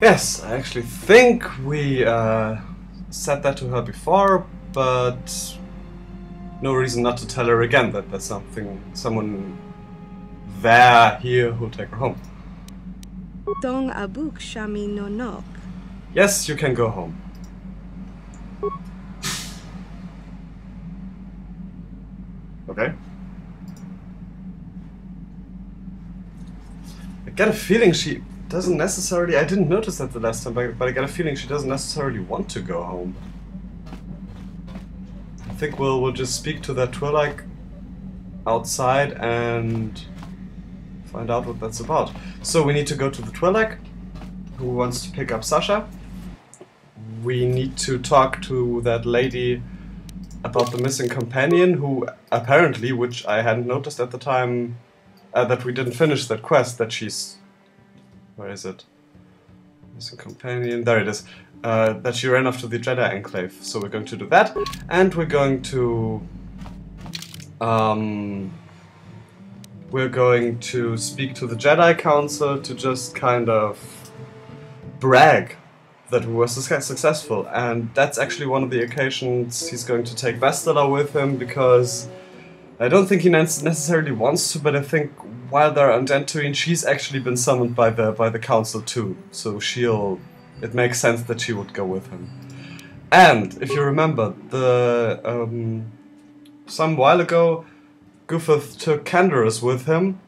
Yes, I actually think we said that to her before, but no reason not to tell her again that there's someone there here who'll take her home. Dong abuk shami no nok. Yes, you can go home. Okay. I get a feeling she doesn't necessarily... I didn't notice that the last time, but I get a feeling she doesn't necessarily want to go home. I think we'll just speak to that Twi'lek outside and find out what that's about. So we need to go to the Twi'lek, who wants to pick up Sasha. We need to talk to that lady about the missing companion, who apparently, which I hadn't noticed at the time, that we didn't finish that quest, that she's... Where is it? Missing companion, there it is. That she ran off to the Jedi Enclave. So we're going to do that, and we're going to... we're going to speak to the Jedi Council to just kind of brag that we were successful, and that's actually one of the occasions he's going to take Bastila with him, because I don't think he necessarily wants to, but I think while they're on Dantooine, she's actually been summoned by the council too, so it makes sense that she would go with him. And if you remember, some while ago, Goofuth took Canderous with him,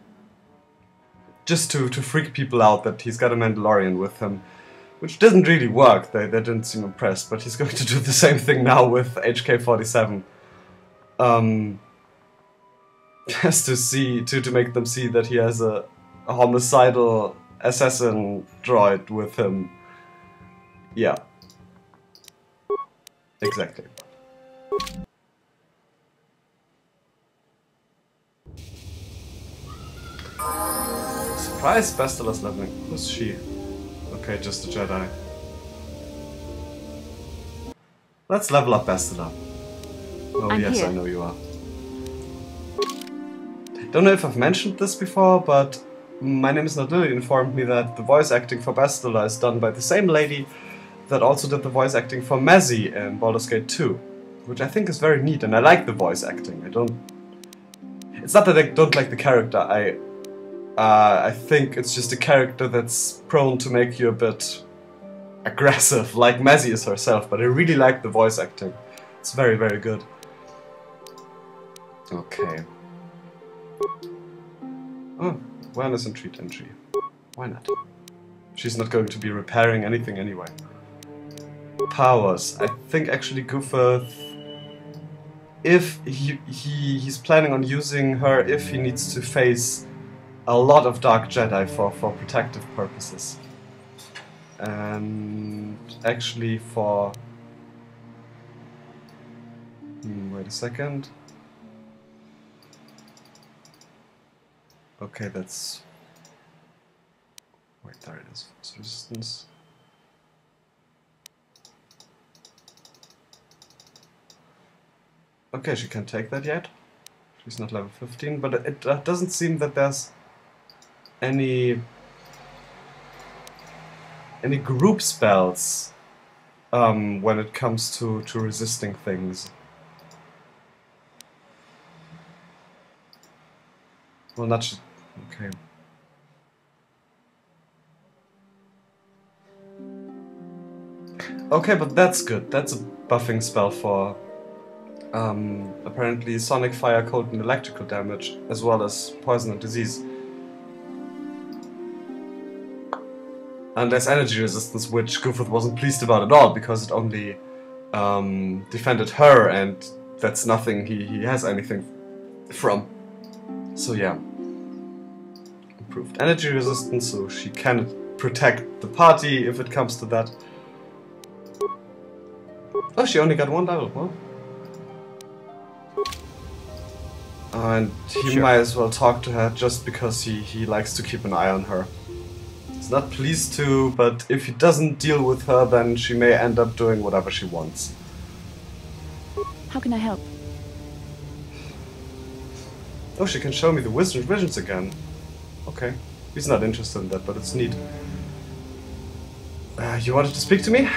just to freak people out that he's got a Mandalorian with him. Which didn't really work, they didn't seem impressed, but he's going to do the same thing now with HK-47. Just to make them see that he has a homicidal assassin droid with him. Yeah. Exactly. Surprise, Bastila's leveling. Who's she? Okay, just a Jedi. Let's level up Bastila. Oh yes, I know you are. Don't know if I've mentioned this before, but my name is Nadili informed me that the voice acting for Bastila is done by the same lady that also did the voice acting for Mazzy in Baldur's Gate 2, which I think is very neat, and I like the voice acting. It's not that I don't like the character, I think it's just a character that's prone to make you a bit aggressive, like Mazzy is herself, but I really like the voice acting. It's very, very good. Okay. Oh, awareness and treat entry. Why not? She's not going to be repairing anything anyway. Powers. I think actually Goofuth, if he's planning on using her if he needs to face a lot of Dark Jedi for protective purposes. And actually for... wait a second. Okay, that's... Wait, there it is. Force resistance. Okay, she can't take that yet. She's not level 15, but it doesn't seem that there's any group spells when it comes to resisting things. Well, not okay. Okay, but that's good. That's a buffing spell for apparently sonic, fire, cold, and electrical damage, as well as poison and disease. And there's energy resistance, which Goofuth wasn't pleased about at all, because it only defended her, and that's nothing he has anything from. So yeah. Improved energy resistance, so she can protect the party if it comes to that. Oh, she only got one level, well. And he might as well talk to her just because he likes to keep an eye on her. He's not pleased to, but if he doesn't deal with her, then she may end up doing whatever she wants. How can I help? Oh, she can show me the visions again. Okay. He's not interested in that, but it's neat. You wanted to speak to me?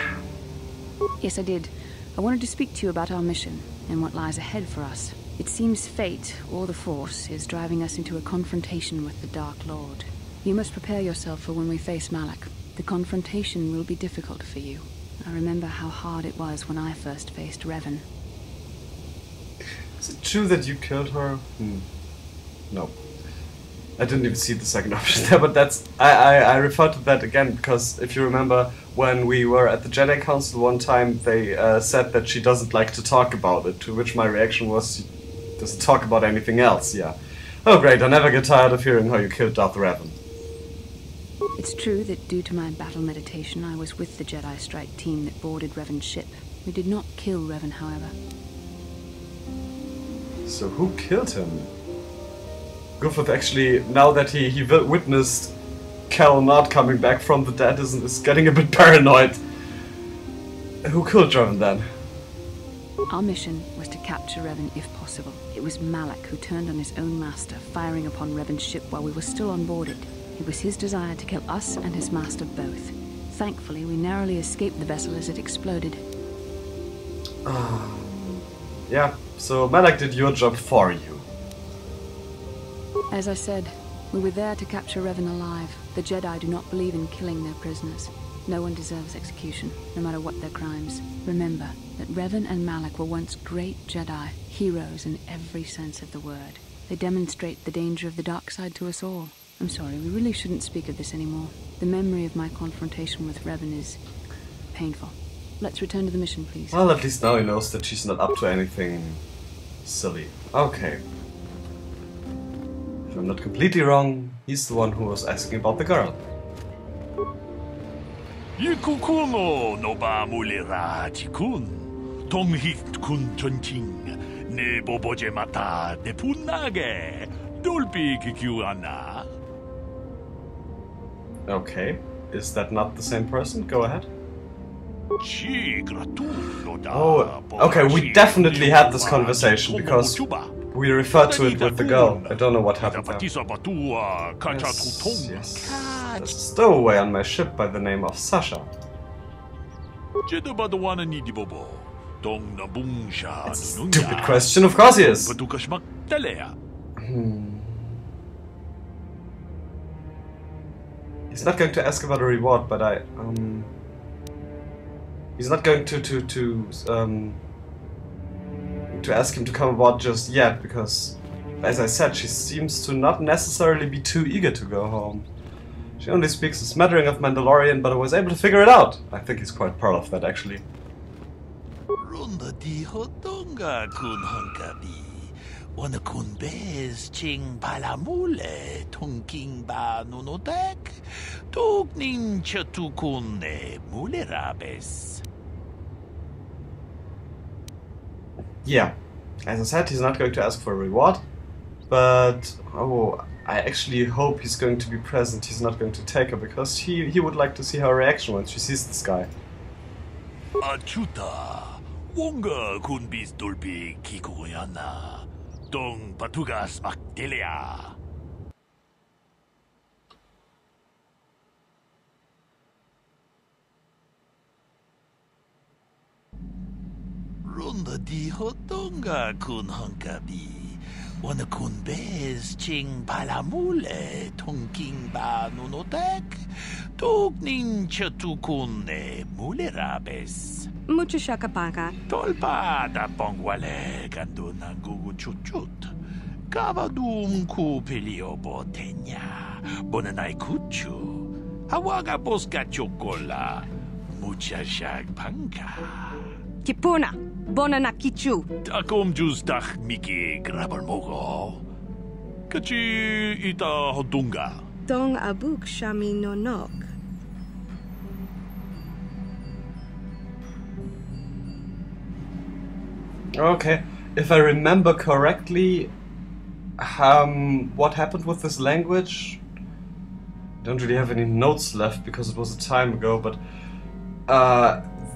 Yes, I did. I wanted to speak to you about our mission and what lies ahead for us. It seems fate, or the Force, is driving us into a confrontation with the Dark Lord. You must prepare yourself for when we face Malak. The confrontation will be difficult for you. I remember how hard it was when I first faced Revan. Is it true that you killed her? No. I didn't even see the second option there, but that's... I refer to that again because if you remember when we were at the Jedi Council one time, they said that she doesn't like to talk about it, to which my reaction was, she doesn't talk about anything else, yeah. Oh great, I never get tired of hearing how you killed Darth Revan. It's true that due to my battle meditation, I was with the Jedi strike team that boarded Revan's ship. We did not kill Revan, however. So who killed him? Goofuth actually, now that he witnessed Cal not coming back from the dead, is getting a bit paranoid. Who killed Revan then? Our mission was to capture Revan if possible. It was Malak who turned on his own master, firing upon Revan's ship while we were still on board it. It was his desire to kill us and his master both. Thankfully, we narrowly escaped the vessel as it exploded. Yeah, so Malak did your job for you. As I said, we were there to capture Revan alive. The Jedi do not believe in killing their prisoners. No one deserves execution, no matter what their crimes. Remember that Revan and Malak were once great Jedi, heroes in every sense of the word. They demonstrate the danger of the dark side to us all. I'm sorry, we really shouldn't speak of this anymore. The memory of my confrontation with Revan is painful. Let's return to the mission, please. Well, at least now he knows that she's not up to anything silly. Okay. If I'm not completely wrong, he's the one who was asking about the girl. Yikukuno no ba mulera chikun. Tonghit kun chonching. Ne boboje mata de punage. Dolpi kikyuana. Okay. Is that not the same person? Go ahead. Oh, okay, we definitely had this conversation because we referred to it with the girl. I don't know what happened there. Yes, yes. There's a stowaway on my ship by the name of Sasha. It's a stupid question, of course he is. He's not going to ask about a reward, but he's not going to ask him to come aboard just yet, because, as I said, she seems to not necessarily be too eager to go home. She only speaks a smattering of Mandalorian, but I was able to figure it out. I think he's quite proud of that, actually. Yeah, as I said, he's not going to ask for a reward, but oh, I actually hope he's going to be present. He's not going to take her, because he would like to see her reaction when she sees this guy. Achuta, wonga kun bis dolpi kikoyana, dong patugas aktelia. Ronda di hotonga kun hankabi. Wana kun bez ching palamule tonking ba nunotek. Tugnin chatukun ne mulerabes. Mucho shakapaka. Tolpa da pongwale ganduna gugu chuchut. Kavadum ku peliobo tenya. Bonanai kuchu. Hawaga boska chokola. Mucha shag panka. Kipuna. Bonanakichu. Takom jus dach miki grabalmogo. Kachi ita hodunga. Dong abuk shami no nok. Okay, if I remember correctly, what happened with this language? I don't really have any notes left because it was a time ago, but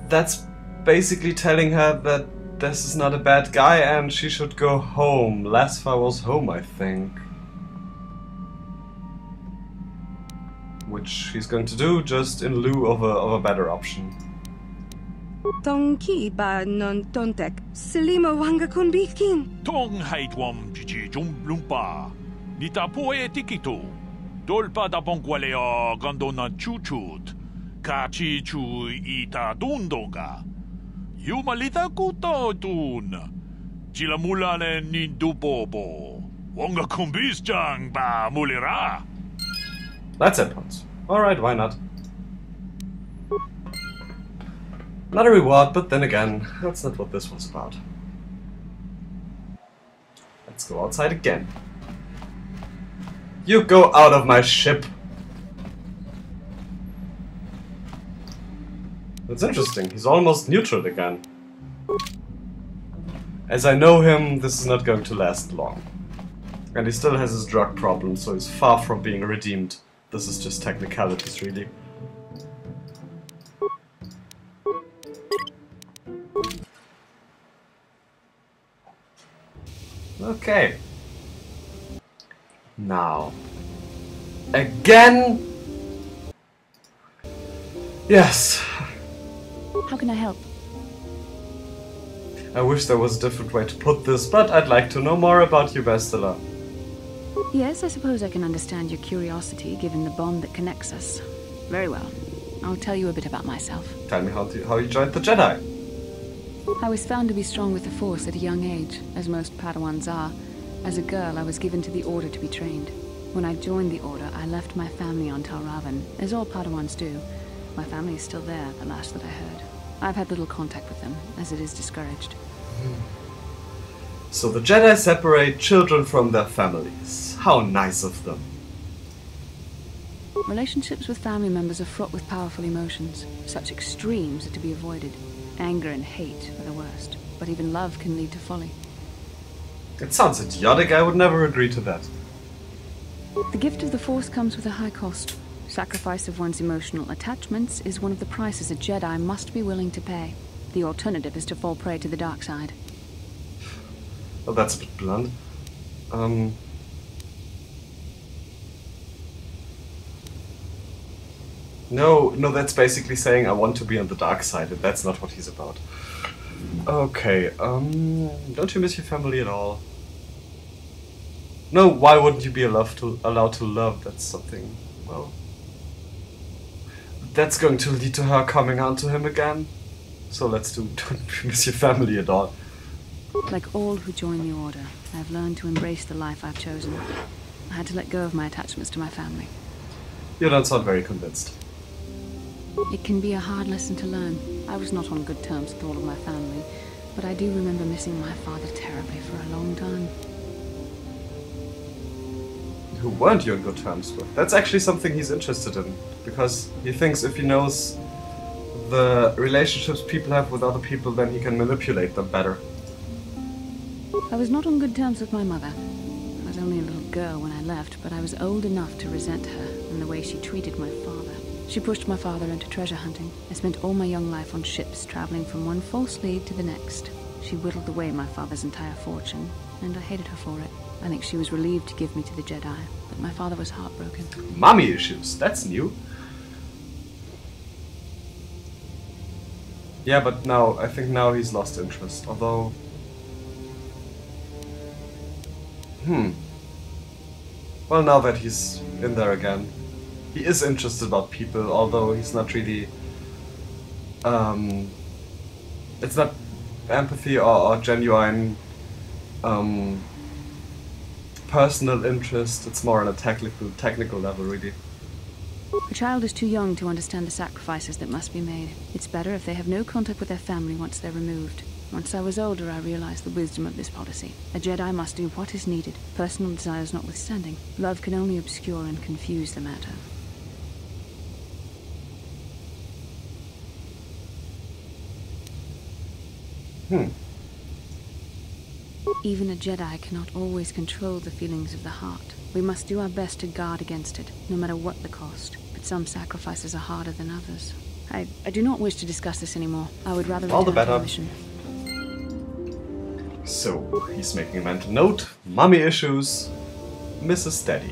that's basically telling her that this is not a bad guy and she should go home. Lasfa was home, I think. which he's going to do just in lieu of a better option. Tong ba non tontek, silimo wanga kun bitkin. Tong haitwam chichi lumpa. Nita poe tikito. Dolpa da bongwaleo gandona chuchut. Kachi chu ita dundonga. Yumalita kuto tun. Chilamulane nindubobo. Wonga kumbis jang ba mulira. That's it, Pons. Alright, why not? Not a reward, but then again, that's not what this was about. Let's go outside again. You go out of my ship! That's interesting, he's almost neutral again. As I know him, this is not going to last long. And he still has his drug problem, so he's far from being redeemed. This is just technicalities, really. Okay. Now. Again? Yes. How can I help? I wish there was a different way to put this, but I'd like to know more about you, Bastila. Yes, I suppose I can understand your curiosity, given the bond that connects us. Very well. I'll tell you a bit about myself. Tell me how you joined the Jedi. I was found to be strong with the Force at a young age, as most Padawans are. As a girl, I was given to the Order to be trained. When I joined the Order, I left my family on Tal Ravan, as all Padawans do. My family is still there, the last that I heard. I've had little contact with them, as it is discouraged. So the Jedi separate children from their families. How nice of them. Relationships with family members are fraught with powerful emotions. Such extremes are to be avoided. Anger and hate are the worst, but even love can lead to folly. It sounds idiotic, I would never agree to that. The gift of the Force comes with a high cost. Sacrifice of one's emotional attachments is one of the prices a Jedi must be willing to pay. The alternative is to fall prey to the dark side. Well, that's a bit blunt. No, that's basically saying I want to be on the dark side, and that's not what he's about. Okay, don't you miss your family at all? No, why wouldn't you be allowed to love? That's something, well... That's going to lead to her coming on to him again. So let's do, don't you miss your family at all? Like all who join the Order, I've learned to embrace the life I've chosen. I had to let go of my attachments to my family. You don't sound very convinced. It can be a hard lesson to learn. I was not on good terms with all of my family, but I do remember missing my father terribly for a long time. Who weren't you on good terms with? That's actually something he's interested in, because he thinks if he knows the relationships people have with other people, then he can manipulate them better. I was not on good terms with my mother. I was only a little girl when I left, but I was old enough to resent her and the way she treated my father. She pushed my father into treasure hunting. I spent all my young life on ships, traveling from one false lead to the next. She whittled away my father's entire fortune, and I hated her for it. I think she was relieved to give me to the Jedi, but my father was heartbroken. Mommy issues, that's new. Yeah, but now, I think now he's lost interest, although... Well, now that he's in there again, he is interested about people, although he's not really... it's not empathy or genuine personal interest, it's more on a technical level, really. A child is too young to understand the sacrifices that must be made. It's better if they have no contact with their family once they're removed. Once I was older, I realized the wisdom of this policy. A Jedi must do what is needed, personal desires notwithstanding. Love can only obscure and confuse the matter. Even a Jedi cannot always control the feelings of the heart. We must do our best to guard against it, no matter what the cost. But some sacrifices are harder than others. I do not wish to discuss this anymore. I would rather all the return to better. the mission. So, he's making a mental note. Mommy issues. Mrs. Steady.